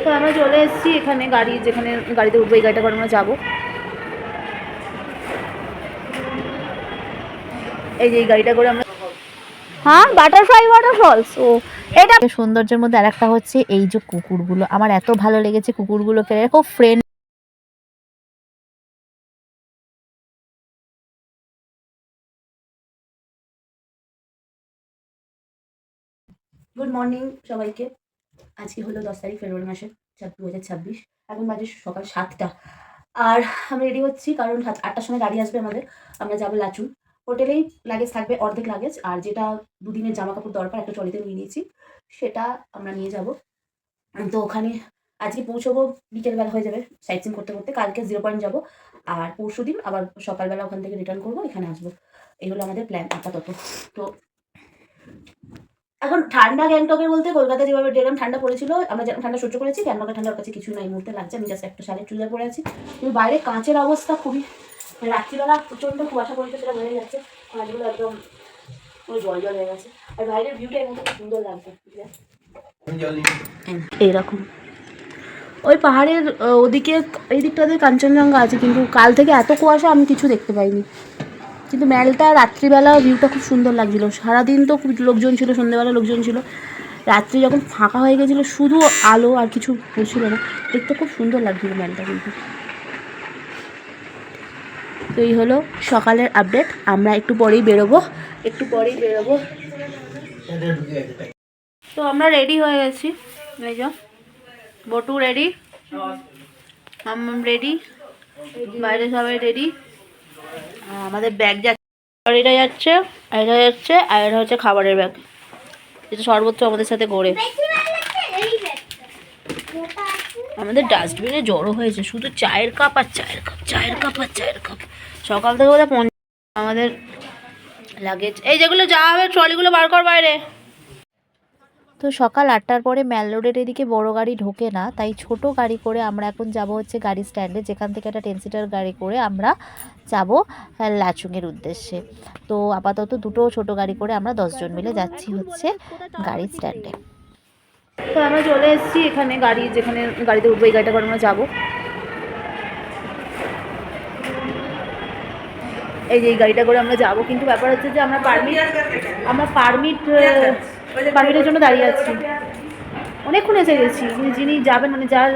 তো আমরা চলে এসেছি এখানে, যেখানে গাড়িতে উঠবো, এই গাড়িটা করে আমরা যাবো। এই যে এই গাড়িটা করে আমরা, হ্যাঁ, বাটারফ্লাই ওয়াটারফলস। ও এটা সৌন্দর্যের মধ্যে আরেকটা হচ্ছে এই যে কুকুরগুলো, আমার এত ভালো লেগেছে কুকুরগুলোকে, খুব ফ্রেন্ড। গুড মর্নিং সবাইকে। আজকে হলো 10 তারিখ ফেব্রুয়ারি মাসের 2026। এখন বাজে সকাল 7টা। আর আমি রেডি হচ্ছি কারণ 8টার সময় গাড়ি আসবে আমাদের। আমরা যাবো লাচুং। হোটেলেই লাগেজ থাকবে, অর্ধেক লাগেজ, আর যেটা দুদিনের জামা কাপড় দরকার একটা ট্রলিতে নিয়ে নিয়েছি, সেটা আমরা নিয়ে যাব। তো ওখানে আজকে পৌঁছবো, বিকেলবেলা হয়ে যাবে সাইট সিন করতে করতে। কালকে 0 পয়েন্ট যাবো, আর পরশু দিন আবার সকালবেলা ওখান থেকে রিটার্ন করবো, এখানে আসবো। এই হলো আমাদের প্ল্যান আপাতত। তো এখন ঠান্ডা গ্যাংটকের বলতে কলকাতা যেভাবে যেরকম ঠান্ডা পড়েছিল, আমরা যেরকম ঠান্ডা সহ্য করেছি, গ্যাংটকের ঠান্ডার কাছে কিছু না এই মুহূর্তে লাগছে। আমি জাস্ট একটা শাড়ির চুড়িদার পরে আছি, কিন্তু বাইরে কাঁচের অবস্থা খুবই, রাত্রিবেলা প্রচণ্ড কুয়াশা পড়েছে, সেটা বোঝা যাচ্ছে। কাঁচগুলো একদম পুরো জল জল হয়ে গেছে। আর বাইরের ভিউটা এর মধ্যে খুব সুন্দর লাগছে এইরকম। ওই পাহাড়ের ওদিকে এই দিকটাতে কাঞ্চনজঙ্ঘা আছে, কিন্তু কাল থেকে এত কুয়াশা আমি কিছু দেখতে পাইনি। কিন্তু ম্যালটা রাত্রিবেলা ভিউটা খুব সুন্দর লাগছিল। সারাদিন তো খুব লোকজন ছিল, সন্ধ্যেবেলা লোকজন ছিল, রাত্রি যখন ফাঁকা হয়ে গেছিলো শুধু আলো আর কিছু ছিল না, দেখতে খুব সুন্দর লাগছিল ম্যালটা কিন্তু। তো এই হলো সকালের আপডেট। আমরা একটু পরেই বেরোবো। তো আমরা রেডি হয়ে গেছি, এই যে বটু রেডি, রেডি, বাইরে সবাই রেডি। আমাদের ব্যাগ যাচ্ছে, এটা যাচ্ছে, আর এটা হচ্ছে খাবারের ব্যাগ, যেটা সর্বোচ্চ আমাদের সাথে ঘোরে। আমাদের ডাস্টবিনে জড়ো হয়েছে শুধু চায়ের কাপ আর চায়ের কাপ। সকাল থেকে বোধহয় আমাদের লাগেজ, এই যেগুলো যাওয়া হবে ট্রলিগুলো বার কর বাইরে। তো সকাল 8টার পরে ম্যাল রোডের এদিকে বড় গাড়ি ঢোকে না, তাই ছোট গাড়ি করে আমরা এখন যাব হচ্ছে গাড়ি স্ট্যান্ডে, যেখান থেকে একটা 10 সিটার গাড়ি করে আমরা যাব লাচুংয়ের উদ্দেশ্যে। তো আপাতত দুটো ছোট গাড়ি করে আমরা 10 জন মিলে যাচ্ছি হচ্ছে গাড়ি স্ট্যান্ডে। তো আমরা চলে এসেছি এখানে, যেখানে গাড়িতে উঠবো, এই গাড়িটা করে আমরা যাবো। এই যে এই গাড়িটা করে আমরা যাবো, কিন্তু ব্যাপার হচ্ছে যে আমরা পারমিটের জন্য দাঁড়িয়ে আছি। অনেকক্ষণ এসে গেছি, যিনি যাবেন, মানে যার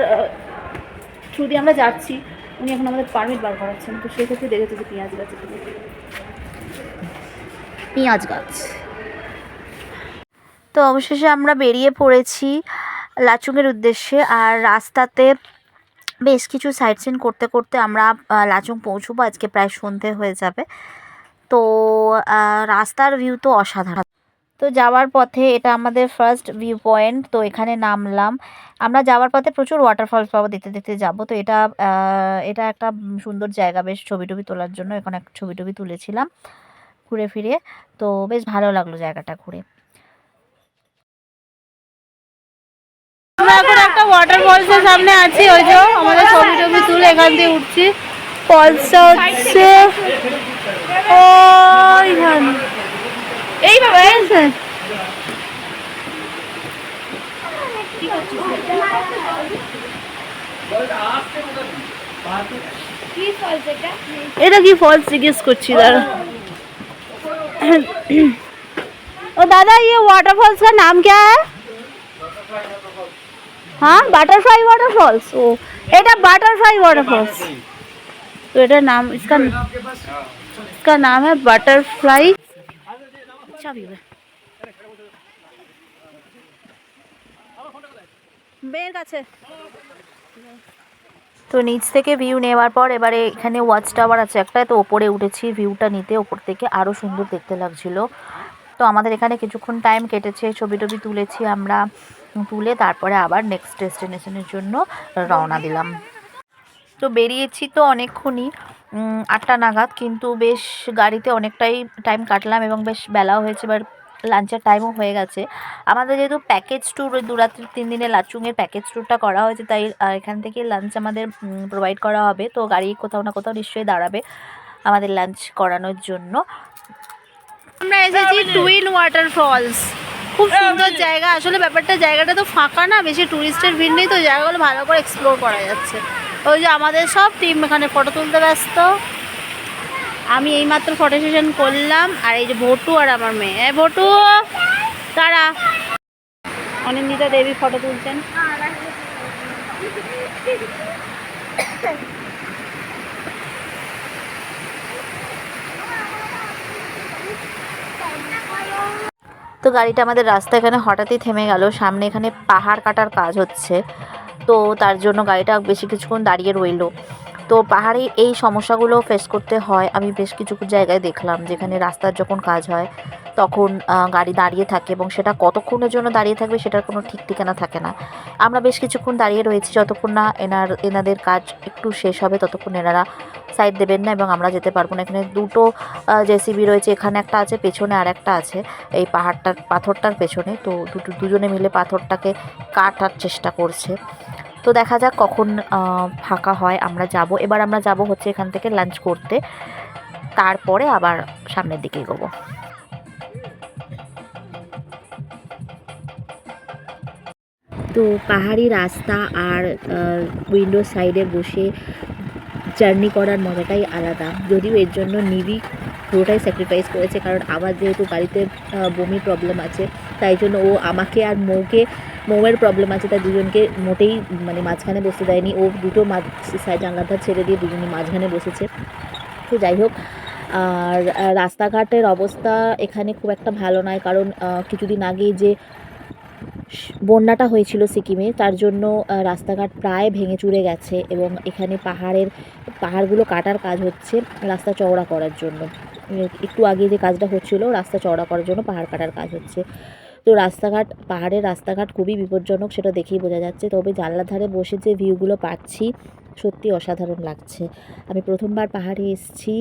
থ্রু দিয়ে আমরা যাচ্ছি, উনি এখন আমাদের পারমিট বার করাচ্ছেন। তো সেক্ষেত্রে দেখেছি যে পেঁয়াজ গাছ। তো অবশেষে আমরা বেরিয়ে পড়েছি লাচুংয়ের উদ্দেশ্যে। আর রাস্তাতে বেশ কিছু সাইট সিন করতে করতে আমরা লাচুং পৌঁছবো। আজকে প্রায় সন্ধে হয়ে যাবে। তো রাস্তার ভিউ তো অসাধারণ। তো যাওয়ার পথে এটা আমাদের ফার্স্ট ভিউ পয়েন্ট। তো এখানে নামলাম। আমরা যাওয়ার পথে প্রচুর ওয়াটারফলস পাবো, দেখতে দেখতে যাবো। তো এটা একটা সুন্দর জায়গা, বেশ ছবি টবি তোলার জন্য। এখানে একটা ছবি টবি তুলেছিলাম ঘুরে ফিরে। তো বেশ ভালো লাগলো জায়গাটা ঘুরে। আমরা এখন একটা ওয়াটারফলসের সামনে আছি, ওই যে আমাদের ছবি টবি তুলে এখান দিয়ে উঠছি। ফলসটা হচ্ছে ওইখানে, এইভাবে আছে। এটা কি फॉल्स জিজ্ঞেস করছি दादा। ओ दादा ये वाटरफॉल्स का नाम क्या है? हाँ, बटरफ्लाई वाटरफॉल्स। ओ এটা बटरफ्लाई वाटरफॉल्स। तो এটা नाम, इसका नाम है बटरफ्लाई। अच्छा भी है বের কাছে। তো নিচ থেকে ভিউ নেওয়ার পর এবারে এখানে ওয়াচ টাওয়ার আছে একটা, তো ওপরে উঠেছি ভিউটা নিতে। ওপর থেকে আরও সুন্দর দেখতে লাগছিল। তো আমাদের এখানে কিছুক্ষণ টাইম কেটেছে, ছবি টবি তুলেছি আমরা, তুলে তারপরে আবার নেক্সট ডেস্টিনেশনের জন্য রওনা দিলাম। তো বেরিয়েছি তো অনেকক্ষণই, 8টা নাগাদ, কিন্তু বেশ গাড়িতে অনেকটাই টাইম কাটলাম এবং বেশ বেলাও হয়েছে। এবার লাঞ্চের টাইমও হয়ে গেছে। আমাদের যেহেতু প্যাকেজ ট্যুর, ওই 2 রাত্রি 3 দিনের লাচুংয়ের প্যাকেজ ট্যুরটা করা হয়েছে, তাই এখান থেকে লাঞ্চ আমাদের প্রোভাইড করা হবে। তো গাড়ি কোথাও না কোথাও নিশ্চয়ই দাঁড়াবে আমাদের লাঞ্চ করানোর জন্য। আমরা এসেছি টুইন ওয়াটারফলস। খুব সুন্দর জায়গা। আসলে ব্যাপারটা জায়গাটা তো ফাঁকা না, বেশি টুরিস্টের ভিড় নেই, তো জায়গাগুলো ভালো করে এক্সপ্লোর করা যাচ্ছে। ওই যে আমাদের সব টিম এখানে ফটো তুলতে ব্যস্ত। আমি এইমাত্র ফটো সেশন করলাম, আর এই যে ভটু আর আমার মেয়ে। ভটু তারা অনিন্দিতা দেবী ফটো তুলছেন। তো গাড়িটা আমাদের রাস্তা এখানে হঠাৎই থেমে গেল। সামনে এখানে পাহাড় কাটার কাজ হচ্ছে, তো তার জন্য গাড়িটা বেশি কিছুক্ষণ দাঁড়িয়ে রইলো। তো পাহাড়ে এই সমস্যাগুলো ফেস করতে হয়। আমি বেশ কিছু জায়গায় দেখলাম যেখানে রাস্তার যখন কাজ হয় তখন গাড়ি দাঁড়িয়ে থাকে, এবং সেটা কতক্ষণের জন্য দাঁড়িয়ে থাকবে সেটার কোনো ঠিক ঠিকানা থাকে না। আমরা বেশ কিছুক্ষণ দাঁড়িয়ে রয়েছি, যতক্ষণ না এনাদের কাজ একটু শেষ হবে ততক্ষণ এনারা সাইড দেবেন না, এবং আমরা যেতে পারবো না। এখানে দুটো জেসিবি রয়েছে, এখানে একটা আছে, পেছনে আর একটা আছে এই পাথরটার পেছনে। তো দুজনে মিলে পাথরটাকে কাটার চেষ্টা করছে। তো দেখা যাক কখন ফাঁকা হয় আমরা যাব। এবার আমরা যাব হচ্ছে এখান থেকে লাঞ্চ করতে, তারপরে আবার সামনের দিকে এগোবো। তো পাহাড়ি রাস্তা আর উইন্ডো সাইডে বসে জার্নি করার মজাটাই আলাদা। যদিও এর জন্য নিবি পুরোটাই স্যাক্রিফাইস করেছে, কারণ আমার যেহেতু গাড়িতে বমির প্রবলেম আছে, তাই জন্য ও আমাকে আর মৌয়ের প্রবলেম আছে, তাই দুজনকে মোটেই মানে মাঝখানে বসতে দেয়নি। ও দুটো জানলাটা ছেড়ে দিয়ে দুজনই মাঝখানে বসেছে। তো যাই হোক, আর রাস্তাঘাটের অবস্থা এখানে খুব একটা ভালো নয়, কারণ কিছুদিন আগেই যে বন্যাটা হয়েছিল সিকিমে, তার জন্য রাস্তাঘাট প্রায় ভেঙে চুরে গেছে, এবং এখানে পাহাড়গুলো কাটার কাজ হচ্ছে রাস্তা চওড়া করার জন্য। একটু আগে যে কাজটা হচ্ছিল রাস্তা চওড়া করার জন্য পাহাড় কাটার কাজ হচ্ছে। তো পাহাড়ের রাস্তাঘাট খুবই বিপজ্জনক, সেটা দেখেই বোঝা যাচ্ছে। তবে জানলার ধারে বসে যে ভিউগুলো পাচ্ছি সত্যি অসাধারণ লাগছে। আমি প্রথমবার পাহাড়ে এসেছি,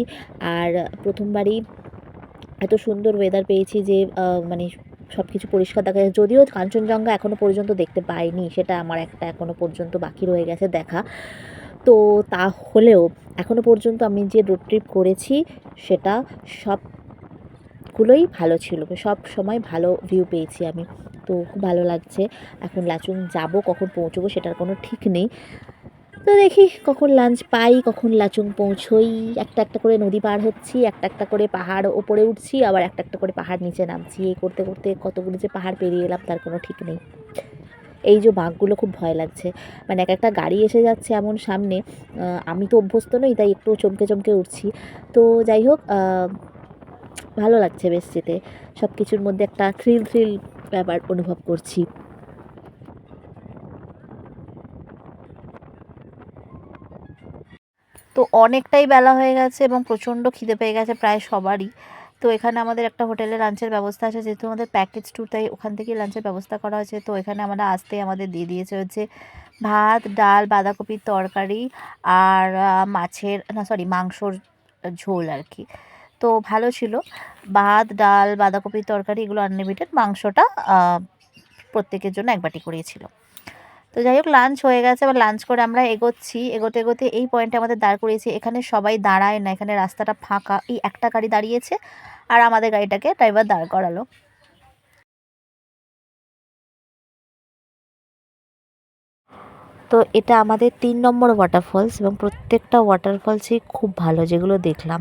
আর প্রথমবারই এত সুন্দর ওয়েদার পেয়েছি যে মানে সব কিছু পরিষ্কার দেখা যায়। যদিও কাঞ্চনজঙ্ঘা এখনও পর্যন্ত দেখতে পাইনি, সেটা আমার একটা এখনও পর্যন্ত বাকি রয়ে গেছে দেখা। তো তা হলেও এখনও পর্যন্ত আমি যে রোড ট্রিপ করেছি সেটা সবগুলোই ভালো ছিল, সব সময় ভালো ভিউ পেয়েছি আমি। তো খুব ভালো লাগছে। এখন লাচুং যাব, কখন পৌঁছবো সেটার কোনো ঠিক নেই। তো দেখি কখন লাঞ্চ পাই, কখন লাচুং পৌঁছোই। একটা একটা করে নদী পার হচ্ছি, একটা একটা করে পাহাড় ওপরে উঠছি, আবার একটা একটা করে পাহাড় নিচে নামছি। এই করতে করতে কতগুলো যে পাহাড় পেরিয়ে এলাম তার কোনো ঠিক নেই। এই যে বাঁকগুলো খুব ভয় লাগছে, মানে এক একটা গাড়ি এসে যাচ্ছে এমন সামনে। আমি তো অভ্যস্ত নই, তাই একটু চমকে চমকে উঠছি। তো যাই হোক, ভালো লাগছে বেশ যেতে। সব কিছুর মধ্যে একটা থ্রিল ব্যাপার অনুভব করছি। তো অনেকটাই বেলা হয়ে গেছে এবং প্রচণ্ড খিদে পেয়ে গেছে প্রায় সবারই। তো এখানে আমাদের একটা হোটেলে লাঞ্চের ব্যবস্থা আছে, যেহেতু আমাদের প্যাকেজ ট্যুর, তাই ওখান থেকেই লাঞ্চের ব্যবস্থা করা হয়েছে। তো এখানে আমরা আসতেই আমাদের দিয়ে দিয়েছে হচ্ছে ভাত, ডাল, বাঁধাকপির তরকারি, আর মাংসর ঝোল আর কি। তো ভালো ছিল। ভাত, ডাল, বাঁধাকপির তরকারি এগুলো আনলিমিটেড, মাংসটা প্রত্যেকের জন্য এক বাটি করেই ছিল। তো যাই হোক, লাঞ্চ হয়ে গেছে। এবার লাঞ্চ করে আমরা এগোতে এগোতে এই পয়েন্টে আমাদের দাঁড় করিয়েছি। এখানে সবাই দাঁড়ায় না, এখানে রাস্তাটা ফাঁকা, এই একটা গাড়ি দাঁড়িয়েছে আর আমাদের গাড়িটাকে ড্রাইভার দাঁড় করালো। তো এটা আমাদের 3 নম্বর ওয়াটারফলস, এবং প্রত্যেকটা ওয়াটারফলসই খুব ভালো। যেগুলো দেখলাম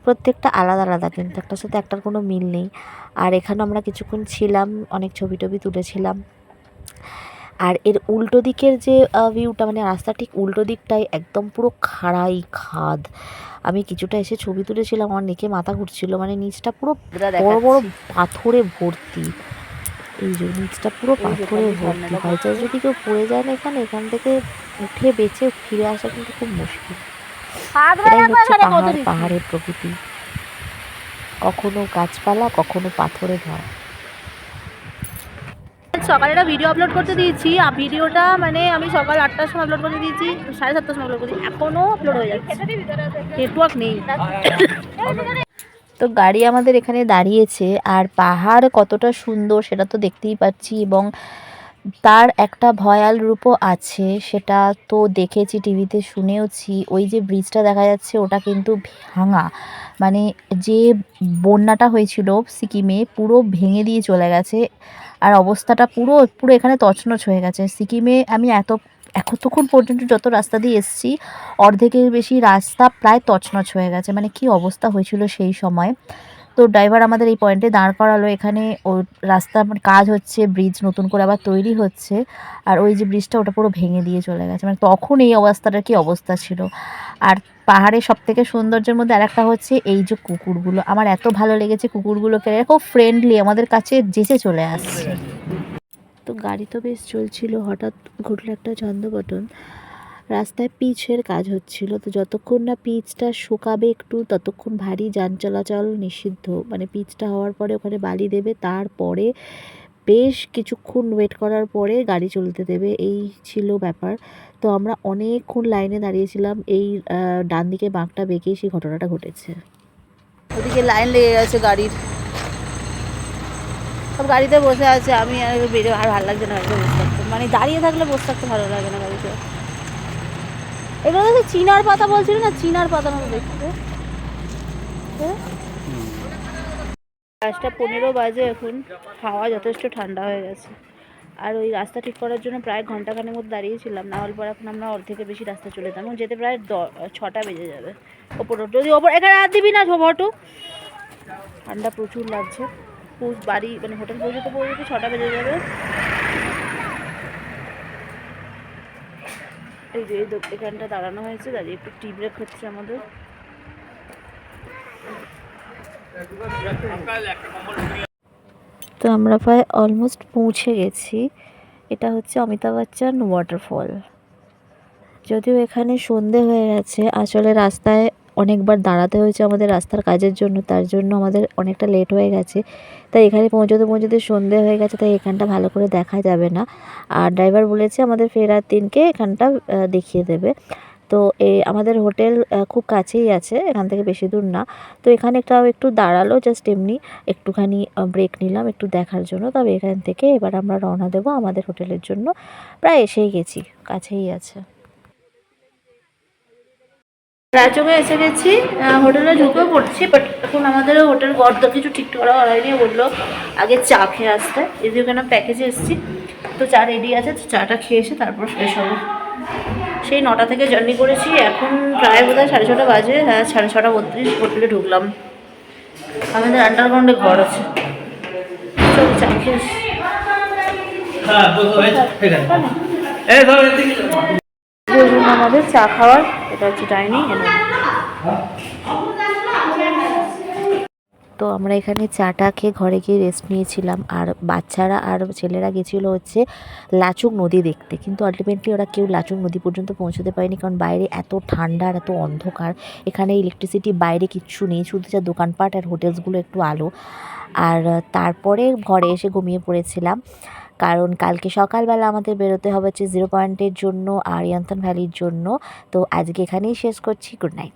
প্রত্যেকটা আলাদা আলাদা, কিন্তু একটার সাথে একটার কোনো মিল নেই। আর এখানে আমরা কিছুক্ষণ ছিলাম, অনেক ছবি টবি তুলেছিলাম। আর এর উল্টো দিকের যে ভিউটা, মানে রাস্তা ঠিক উল্টো দিকটায় একদম পুরো খাড়াই খাদ। আমি কিছুটা এসে ছবি তুলেছিলাম, আমার নিচে মাথা ঘুরছিল, মানে নিচটা পুরো বড় বড় পাথরে ভর্তি। এই যে নিচটা পুরো পাথরে ভর্তি, বাইচান্স যদি কেউ পড়ে যায় না এখান থেকে উঠে বেঁচে ফিরে আসা কিন্তু খুব মুশকিল। এটাই হচ্ছে পাহাড়ের প্রকৃতি, কখনো গাছপালা, কখনো পাথরে ভরা। সকালে একটা ভিডিও আপলোড করতে দিয়েছি, আর ভিডিওটা মানে আমি সকাল 8টার সময় আপলোড করতে দিয়েছি, 7:30টার সময় আপলোড করছি, এখনও আপলোড হয়ে যাচ্ছে, নেটওয়ার্ক নেই। তো গাড়ি আমাদের এখানে দাঁড়িয়েছে, আর পাহাড় কতটা সুন্দর সেটা তো দেখতেই পাচ্ছি, এবং তার একটা ভয়াল রূপও আছে, সেটা তো দেখেছি টিভিতে, শুনেওছি। ওই যে ব্রিজটা দেখা যাচ্ছে ওটা কিন্তু ভাঙা, মানে যে বন্যাটা হয়েছিল সিকিমে পুরো ভেঙে দিয়ে চলে গেছে। আর অবস্থাটা পুরো পুরো এখানে তছনছ হয়ে গেছে সিকিমে। আমি এতক্ষণ পর্যন্ত যত রাস্তা দিয়ে এসেছি অর্ধেকের বেশি রাস্তা প্রায় তছনছ হয়ে গেছে, মানে কি অবস্থা হয়েছিল সেই সময়। তো ড্রাইভার আমাদের এই পয়েন্টে দাঁড় করালো। এখানে ও রাস্তা মানে কাজ হচ্ছে, ব্রিজ নতুন করে আবার তৈরি হচ্ছে। আর ওই যে ব্রিজটা ওটা পুরো ভেঙে দিয়ে চলে গেছে, মানে তখন এই অবস্থাটার কি অবস্থা ছিল। আর পাহাড়ের সব থেকে সৌন্দর্যের মধ্যে আরেকটা হচ্ছে এই যে কুকুরগুলো, আমার এত ভালো লেগেছে কুকুরগুলোকে, খুব ফ্রেন্ডলি, আমাদের কাছে যেচে চলে আসছে। তো গাড়ি তো বেশ চলছিল, হঠাৎ ঘটলো একটা ছন্দপতন। রাস্তায় পিচের কাজ হচ্ছিল, তো যতক্ষণ না পিচটা শুকাবে একটু ততক্ষণ ভারী যান চলাচল নিষিদ্ধ। মানে পিচটা হওয়ার পরে ওখানে বালি দেবে, তারপরে বেশ কিছুক্ষণ ওয়েট করার পরে গাড়ি চলতে দেবে, এই ছিল ব্যাপার। তো আমরা অনেকক্ষণ লাইনে দাঁড়িয়েছিলাম, এই ডান দিকে বাঁকটা বেঁকেই সেই ঘটনাটা ঘটেছে। ওদিকে লাইন লেগে গেছে গাড়ির, সব গাড়িতে বসে আছে। আমি আর বেরো, আর ভালো লাগছে না গাড়িতে বসে থাকতে, মানে দাঁড়িয়ে থাকলে বসে থাকতে ভালো লাগে না গাড়িতে। এগুলো তো চিনার পাতা বলছিল না, চিনার পাতা মতো দেখতে। 5:15 বাজে এখন, হাওয়া যথেষ্ট ঠান্ডা হয়ে গেছে। আর ওই রাস্তা ঠিক করার জন্য প্রায় ঘন্টাখানেক মধ্যে দাঁড়িয়েছিলাম, না হলে পর এখন আমরা অর্ধেকের বেশি রাস্তা চলে যেতাম, এবং যেতে প্রায় 6টা বেজে যাবে। ওপরে যদি ওপর এখানে হাত দিবি না ছোটো, ঠান্ডা প্রচুর লাগছে। বাড়ি মানে হোটেল পৌঁছতে 6টা বেজে যাবে। এই যে এখানটা দাঁড়ানো হয়েছে, দাঁড়িয়ে একটু টি ব্রেক হচ্ছে আমাদের। তো আমরা প্রায় অলমোস্ট পৌঁছে গেছি। এটা হচ্ছে অমিতাভ বচ্চন ওয়াটারফল। যদিও এখানে সন্ধে হয়ে গেছে, আসলে রাস্তায় অনেকবার দাঁড়াতে হয়েছে আমাদের রাস্তার কাজের জন্য, তার জন্য আমাদের অনেকটা লেট হয়ে গেছে। তাই এখানে পৌঁছতে সন্ধে হয়ে গেছে, তাই এখানটা ভালো করে দেখা যাবে না। আর ড্রাইভার বলেছে আমাদের ফেরার দিনকে এখানটা দেখিয়ে দেবে। তো আমাদের হোটেল খুব কাছেই আছে, এখান থেকে বেশি দূর না। তো এখানে একটু দাঁড়ালো, জাস্ট এমনি একটুখানি ব্রেক নিলাম একটু দেখার জন্য। তবে এখান থেকে এবার আমরা রওনা দেবো আমাদের হোটেলের জন্য। প্রায় এসেই গেছি, কাছেই আছে। রাজচকে এসে গেছি, হোটেলে ঢুকেও পড়ছি, বাট এখন আমাদের হোটেল গর্দ কিছু ঠিক করা হয়নি। বললো আগে চা খেয়ে আসতে, যদি ওখানে প্যাকেজে এসেছি। তো চা রেডি আছে, তো চাটা খেয়ে এসে তারপর ফ্রেশ হবো। সেই 9টা থেকে জার্নি করেছি, এখন প্রায় বোধহয় 6:30 বাজে। হ্যাঁ, 6:30 হোটেলে ঢুকলাম। আমাদের আন্ডারগ্রাউন্ডে ঘর আছে। চল চা খেয়ে আমাদের চা খাওয়ার, এটা হচ্ছে ডাইনিং। তো আমরা এখানে চাটা খেয়ে ঘরে গিয়ে রেস্ট নিয়েছিলাম। আর বাচ্চারা আর ছেলেরা গেছিলো হচ্ছে লাচুং নদী দেখতে, কিন্তু আলটিমেটলি ওরা কেউ লাচুং নদী পর্যন্ত পৌঁছতে পারেনি, কারণ বাইরে এত ঠান্ডা আর এত অন্ধকার। এখানে ইলেকট্রিসিটি বাইরে কিচ্ছু নেই, শুধু যা দোকানপাট আর হোটেলসগুলো একটু আলো। আর তারপরে ঘরে এসে ঘুমিয়ে পড়েছিলাম, কারণ কালকে সকালবেলা আমাদের বেরোতে হবে হচ্ছে 0 পয়েন্টের জন্য আর ইয়ান্থান ভ্যালির জন্য। তো আজকে এখানেই শেষ করছি, গুড নাইট।